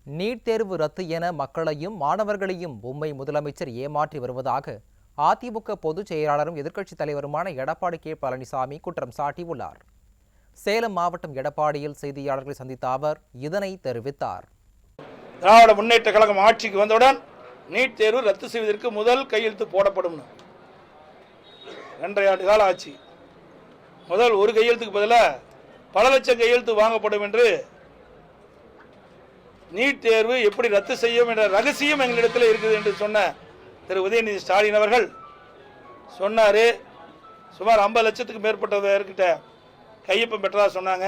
NEET தேர்வு ரத்து என மக்களையும் மாணவர்களையும் பொம்மை முதலமைச்சர் ஏமாற்றி வருவதாக அதிமுக பொதுச் செயலாளரும் எதிர்க்கட்சித் தலைவருமான எடப்பாடி கே பழனிசாமி குற்றம் சாட்டியுள்ளார். சேலம் மாவட்டம் எடப்பாடியில் செய்தியாளர்களை சந்தித்த அவர் இதனை தெரிவித்தார். திராவிட முன்னேற்ற கழகம் ஆட்சிக்கு வந்தவுடன் நீட் தேர்வு ரத்து செய்வதற்கு முதல் கையெழுத்து போடப்படும். 2.5 ஆண்டு கால ஆட்சி. முதல் ஒரு கையெழுத்துக்கு பதிலாக பல லட்சம் கையெழுத்து வாங்கப்படும் என்று நீட் தேர்வு எப்படி ரத்து செய்யும் என்ற ரகசியம் எங்களிடத்தில் இருக்குது என்று சொன்ன திரு உதயநிதி ஸ்டாலின் அவர்கள் சொன்னார். சுமார் 50 லட்சத்துக்கு மேற்பட்டவர்கிட்ட கையொப்பம் பெற்றதா சொன்னாங்க.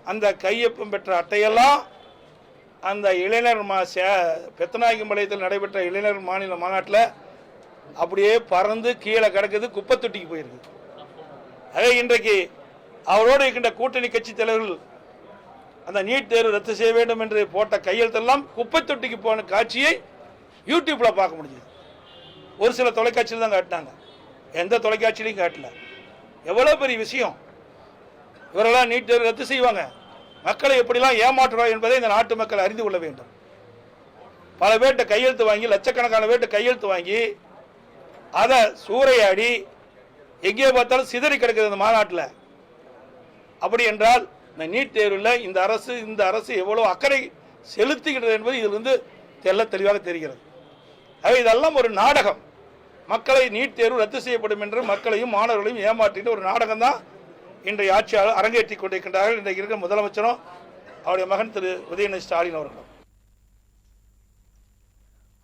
அந்த கையொப்பம் பெற்ற அட்டையெல்லாம் அந்த இளைஞர் பெத்தநாயக்கம்பாளையத்தில் நடைபெற்ற இளைஞர் மாநில மாநாட்டில் அப்படியே பறந்து கீழே கிடக்குது, குப்பை தொட்டிக்கு போயிருக்கு. அதே இன்றைக்கு அவரோடு இருக்கின்ற கூட்டணி கட்சி தலைவர்கள் அந்த நீட் தேர்வு ரத்து செய்ய வேண்டும் என்று போட்ட கையெழுத்தெல்லாம் குப்பை தொட்டிக்கு போன காட்சியை யூடியூப்ல பார்க்க முடியுது. ஒரு சில தொலைக்காட்சியில் தான் காட்டினாங்க, எந்த தொலைக்காட்சியிலையும் காட்டல. எவ்வளவு பெரிய விஷயம்! இவரெல்லாம் நீட் தேர்வு ரத்து செய்வாங்க, மக்களை எப்படிலாம் ஏமாற்றுவார் என்பதை இந்த நாட்டு மக்கள் அறிந்து கொள்ள வேண்டும். பல பேர்கிட்ட கையெழுத்து வாங்கி, லட்சக்கணக்கான பேர்கிட்ட கையெழுத்து வாங்கி அதை சூறையாடி எங்கே பார்த்தாலும் சிதறி கிடக்குது இந்த மாநாட்டில். அப்படி என்றால் இந்த நீட் தேர்வில் இந்த அரசு எவ்வளவு அக்கறை செலுத்துகிறது என்பது இதிலிருந்து தெளிவாக தெரிகிறது. இதெல்லாம் ஒரு நாடகம். மக்களை நீட் தேர்வு ரத்து செய்யப்படும் என்று மக்களையும் மாணவர்களையும் ஏமாற்றிட்டு ஒரு நாடகம் தான் இன்றைய ஆட்சியாளர் அரங்கேற்றி கொண்டிருக்கின்றார்கள். இன்றைக்கு இருக்கிற முதலமைச்சரும் அவருடைய மகன் திரு உதயநிதி ஸ்டாலின் அவர்களும்.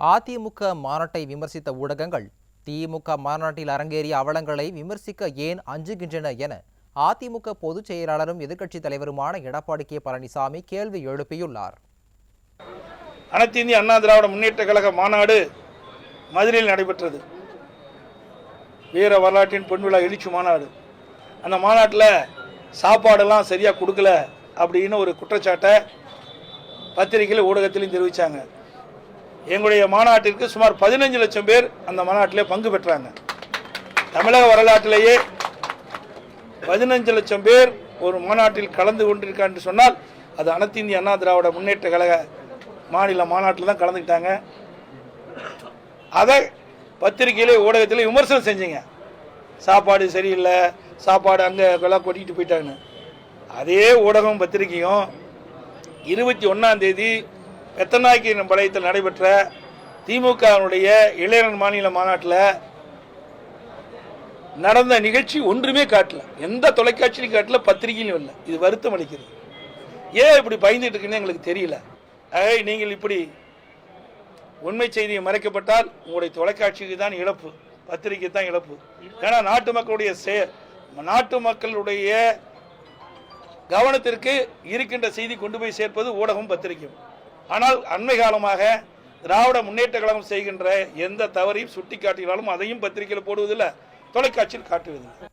அதிமுக மாநாட்டை விமர்சித்த ஊடகங்கள் திமுக மாநாட்டில் அரங்கேறிய அவலங்களை விமர்சிக்க ஏன் அஞ்சுகின்றன என அதிமுக பொதுச் செயலாளரும் எதிர்க்கட்சித் தலைவருமான எடப்பாடி கே பழனிசாமி கேள்வி எழுப்பியுள்ளார். அனைத்து இந்திய அண்ணா திராவிட முன்னேற்ற கழக மாநாடு மதுரையில் நடைபெற்றது. வீர வரலாற்றின் பொன்விழா எழுச்சி மாநாடு. அந்த மாநாட்டில் சாப்பாடெல்லாம் சரியாக கொடுக்கல அப்படின்னு ஒரு குற்றச்சாட்டை பத்திரிகையில் ஊடகத்திலையும் தெரிவித்தாங்க. எங்களுடைய மாநாட்டிற்கு சுமார் 15 லட்சம் பேர் அந்த மாநாட்டிலே பங்கு பெற்றாங்க. தமிழக வரலாற்றிலேயே 15 லட்சம் பேர் ஒரு மாநாட்டில் கலந்து கொண்டிருக்காங்க என்று சொன்னால் அது அனைத்து இந்திய அண்ணா திராவிட முன்னேற்ற கழக மாநில மாநாட்டில் தான் கலந்துக்கிட்டாங்க. அதை பத்திரிகையிலே ஊடகத்தில் விமர்சனம் செஞ்சீங்க. சாப்பாடு சரியில்லை, சாப்பாடு அங்கே எல்லாம் கொட்டிட்டு போயிட்டாங்க. அதே ஊடகம் பத்திரிகையும் 21ஆம் தேதி பெத்தநாயக்கம்பாளையத்தில் நடைபெற்ற திமுகவுடைய இளைஞர் மாநில மாநாட்டில் நடந்த நிகழ்ச்சி ஒன்றுமே காட்டல. எந்த தொலைக்காட்சியிலும் காட்டல, பத்திரிகையிலும் இல்லை. இது வருத்தம் அளிக்கிறது. ஏன் இப்படி பயந்துட்டு இருக்குன்னு எங்களுக்கு தெரியல. நீங்கள் இப்படி உண்மை செய்தியை மறைக்கப்பட்டால் உங்களுடைய தொலைக்காட்சிக்கு தான் இழப்பு, பத்திரிகை தான் இழப்பு. ஏன்னா நாட்டு மக்களுடைய கவனத்திற்கு இருக்கின்ற செய்தி கொண்டு போய் சேர்ப்பது ஊடகம், பத்திரிகையும். ஆனால் அண்மை காலமாக திராவிட முன்னேற்ற கழகம் செய்கின்ற எந்த தவறையும் சுட்டி காட்டினாலும் அதையும் பத்திரிகையில் போடுவதில்லை, தொலைக்காட்சியில் காட்டுவதில்லை.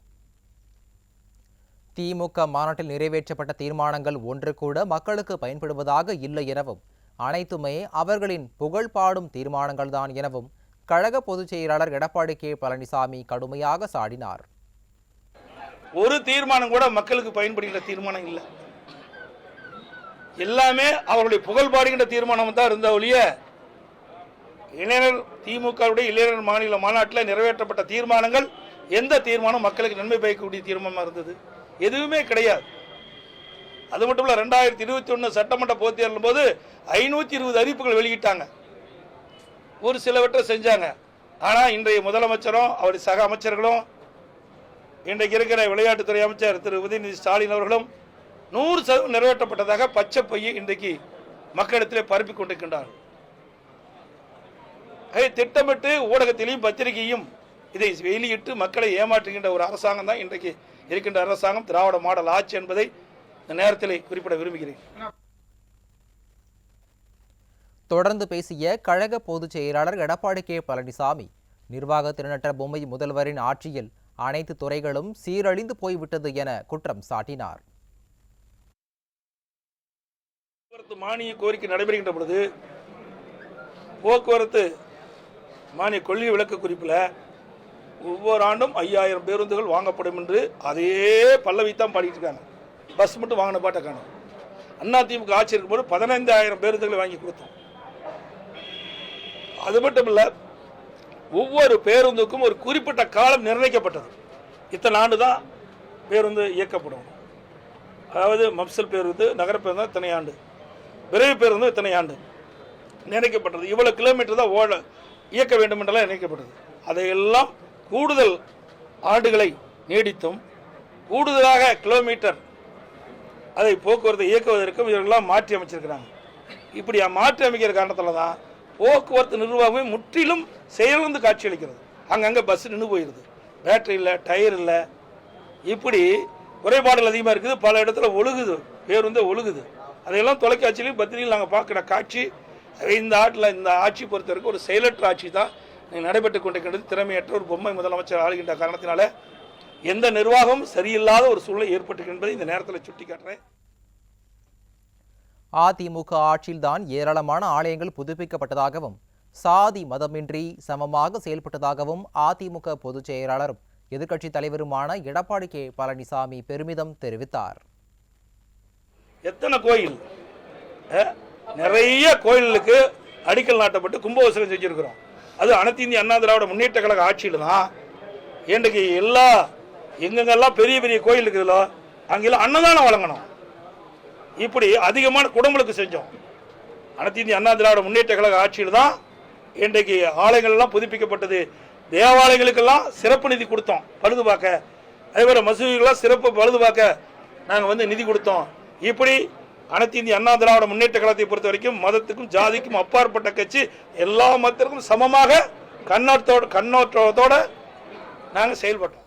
திமுக மாநாட்டில் நிறைவேற்றப்பட்ட தீர்மானங்கள் ஒன்று கூட மக்களுக்கு பயன்படுவதாக இல்லை எனவும் அனைத்துமே அவர்களின் புகழ் பாடும் தீர்மானங்கள் தான் எனவும் கழக பொதுச் செயலாளர் எடப்பாடி கே பழனிசாமி கடுமையாக சாடினார். ஒரு தீர்மானம் கூட மக்களுக்கு பயன்படுகின்ற தீர்மானம் இல்லை. எல்லாமே அவர்களுடைய புகழ் பாடுகின்ற தீர்மானம் தான் இருந்த ஒழிய திமுகவுடைய இளைஞர் மாநில மாநாட்டில் நிறைவேற்றப்பட்ட தீர்மானங்கள் எந்த தீர்மானம் மக்களுக்கு நன்மை பயக்கக்கூடிய தீர்மானமாக இருந்தது? எதுவுமே கிடையாது. அது மட்டும் இல்ல, 2021 சட்டமன்ற பொதுத் தேர்தலின் போது 520 அறிவிப்புகள் வெளியிட்டாங்க. ஒரு சிலவற்றை செஞ்சாங்க. ஆனால் இன்றைய முதலமைச்சரும் அவருடைய சக அமைச்சர்களும் இன்றைக்கு இருக்கிற விளையாட்டுத்துறை அமைச்சர் திரு உதயநிதி ஸ்டாலின் அவர்களும் 100% நிறைவேற்றப்பட்டதாக பச்சை பையை இன்றைக்கு மக்களிடத்திலே பரப்பிக் கொண்டிருக்கின்றார்கள். திட்டமிட்டு ஊடகத்திலையும் பத்திரிகையும் இதை வெளியிட்டு மக்களை ஏமாற்றுகின்ற ஒரு அரசாங்கம் தான் இன்றைக்கு இருக்கின்ற அரசாங்கம், திராவிட மாடல் ஆட்சி என்பதை இந்த நேரத்தில் குறிப்பிட விரும்புகிறேன். தொடர்ந்து பேசிய கழக பொதுச் செயலாளர் எடப்பாடி கே பழனிசாமி நிர்வாக திறனற்ற பொம்மை முதல்வரின் ஆட்சியில் அனைத்து துறைகளும் சீரழிந்து போய்விட்டது என குற்றம் சாட்டினார். மானிய கோரிக்கை நடைபெறுகின்ற பொழுது போக்குவரத்து மானிய கொள்கை விளக்க குறிப்பில் ஒவ்வொரு ஆண்டும் 5000 பேருந்துகள் வாங்கப்படும் என்று அதே பல்லவி தான் பாடிட்டு இருக்காங்க. பஸ் மட்டும் வாங்கின பாட்டை காணும். அதிமுக ஆட்சி இருக்கும்போது 15,000 பேருந்துகளை வாங்கி கொடுத்தோம். அது மட்டும் இல்ல, ஒவ்வொரு பேருந்துக்கும் ஒரு குறிப்பிட்ட காலம் நிர்ணயிக்கப்பட்டது. இத்தனை ஆண்டு தான் பேருந்து இயக்கப்படும். அதாவது மப்சல் பேருந்து, நகர பேருந்து இத்தனை ஆண்டு, விரைவு பேருந்து இத்தனை ஆண்டு நிர்ணயிக்கப்பட்டது. இவ்வளவு கிலோமீட்டர் தான் இயக்க வேண்டும் என்றெல்லாம் நிர்ணயிக்கப்பட்டது. அதையெல்லாம் கூடுதல் ஆண்டுகளை நீடித்தும் கூடுதலாக கிலோமீட்டர் அதை போக்குவரத்தை இயக்குவதற்கும் இவர்களெல்லாம் மாற்றி அமைச்சிருக்கிறாங்க. இப்படி மாற்றி அமைக்கிற காரணத்தில் தான் போக்குவரத்து நிர்வாகமே முற்றிலும் செயலிழந்து காட்சியளிக்கிறது. அங்கங்கே பஸ் நின்று போயிடுது, பேட்டரி இல்லை, டயர் இல்லை, இப்படி குறைபாடுகள் அதிகமாக இருக்குது. பல இடத்துல ஒழுகுது, பேருந்து ஒழுகுது. அதையெல்லாம் தொலைக்காட்சியிலையும் பத்திரிகையில் நாங்கள் பார்க்குற காட்சி. இந்த ஆட்சி பொறுத்தவரைக்கும் ஒரு செயலற்ற ஆட்சி தான் நடைபெற்று கொண்டிருக்கின்றது. திறமையற்ற ஒரு பொம்மை முதலமைச்சர் ஆளுகின்ற காரணத்தினால எந்த நிர்வாகமும் சரியில்லாத ஒரு சூழ்நிலை ஏற்பட்டிருக்கின்றது இந்த நேரத்தில் சுட்டிக்காட்டுறேன். அதிமுக ஆட்சியில்தான் ஏராளமான ஆலயங்கள் புதுப்பிக்கப்பட்டதாகவும் சாதி மதமின்றி சமமாக செயல்பட்டதாகவும் அதிமுக பொதுச் செயலாளரும் எதிர்க்கட்சித் தலைவருமான எடப்பாடி கே பழனிசாமி பெருமிதம் தெரிவித்தார். எத்தனை கோயில், நிறைய கோயிலுக்கு அடிக்கல் நாட்டப்பட்டு கும்பாபிஷேகம் செஞ்சிருக்கிறோம். அது அனைத்து இந்திய அண்ணா திராவிட முன்னேற்ற கழக ஆட்சியில் தான். இன்றைக்கு எங்கெங்கெல்லாம் பெரிய பெரிய கோயில் இருக்குதோ அங்கெல்லாம் அன்னதானம் வழங்கணும். இப்படி அதிகமான குடும்பங்களுக்கு செஞ்சோம். அனைத்து இந்திய அண்ணா திராவிட முன்னேற்ற கழக ஆட்சியில் தான் இன்றைக்கு ஆலயங்கள் எல்லாம் புதுப்பிக்கப்பட்டது. தேவாலயங்களுக்கெல்லாம் சிறப்பு நிதி கொடுத்தோம் பழுது பார்க்க. அதேபோல மசூதிகள்லாம் சிறப்பு பழுது பார்க்க நாங்கள் நிதி கொடுத்தோம். இப்படி அனைத்து இந்திய அண்ணா திராவிட முன்னேற்ற கழகத்தை பொறுத்த வரைக்கும் மதத்துக்கும் ஜாதிக்கும் அப்பாற்பட்ட கட்சி, எல்லா மதத்திற்கும் சமமாக கண்ணோட்டத்தோட நாங்கள் செயல்பட்டோம்.